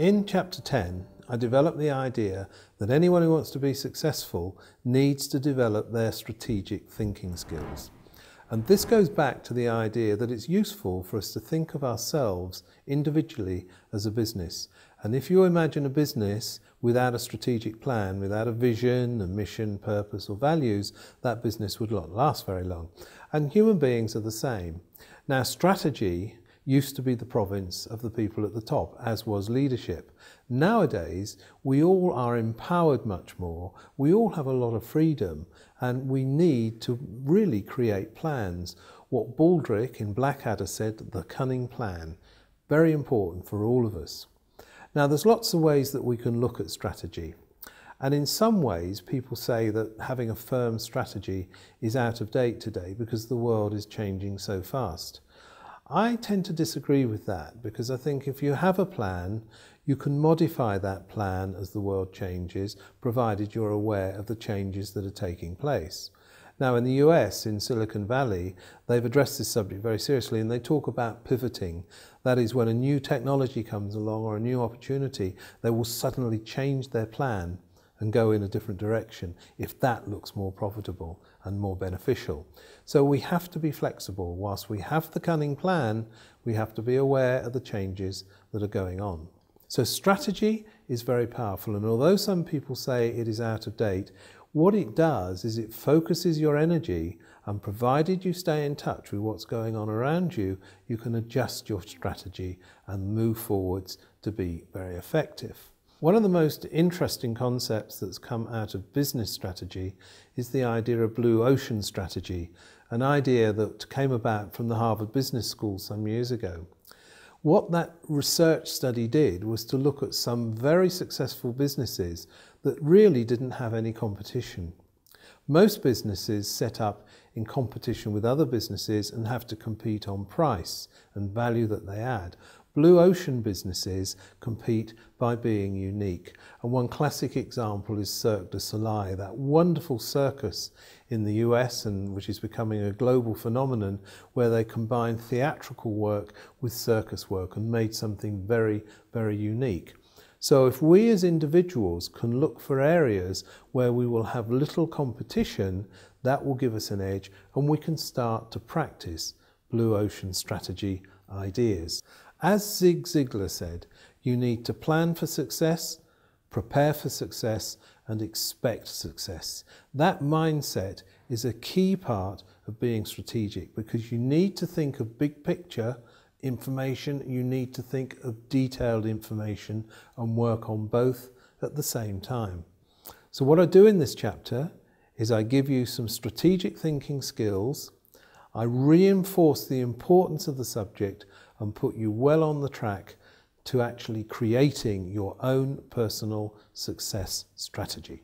In Chapter 10, I developed the idea that anyone who wants to be successful needs to develop their strategic thinking skills. And this goes back to the idea that it's useful for us to think of ourselves individually as a business. And if you imagine a business without a strategic plan, without a vision, a mission, purpose or values, that business would not last very long. And human beings are the same. Now, strategy used to be the province of the people at the top, as was leadership. Nowadays, we all are empowered much more. We all have a lot of freedom, and we need to really create plans. What Baldrick in Blackadder said, the cunning plan. Very important for all of us. Now, there's lots of ways that we can look at strategy. And in some ways, people say that having a firm strategy is out of date today because the world is changing so fast. I tend to disagree with that because I think if you have a plan, you can modify that plan as the world changes, provided you're aware of the changes that are taking place. Now, in the US, in Silicon Valley, they've addressed this subject very seriously, and they talk about pivoting. That is, when a new technology comes along or a new opportunity, they will suddenly change their plan and go in a different direction if that looks more profitable and more beneficial. So we have to be flexible. Whilst we have the cunning plan, we have to be aware of the changes that are going on. So strategy is very powerful, and although some people say it is out of date, what it does is it focuses your energy, and provided you stay in touch with what's going on around you, you can adjust your strategy and move forwards to be very effective. One of the most interesting concepts that's come out of business strategy is the idea of blue ocean strategy, an idea that came about from the Harvard Business School some years ago. What that research study did was to look at some very successful businesses that really didn't have any competition. Most businesses set up in competition with other businesses and have to compete on price and value that they add. Blue ocean businesses compete by being unique. And one classic example is Cirque du Soleil, that wonderful circus in the US, and which is becoming a global phenomenon, where they combine theatrical work with circus work and made something very, very unique. So if we as individuals can look for areas where we will have little competition, that will give us an edge, and we can start to practice blue ocean strategy ideas. As Zig Ziglar said, you need to plan for success, prepare for success, and expect success. That mindset is a key part of being strategic, because you need to think of big picture information, you need to think of detailed information and work on both at the same time. So what I do in this chapter is I give you some strategic thinking skills, I reinforce the importance of the subject and put you well on the track to actually creating your own personal success strategy.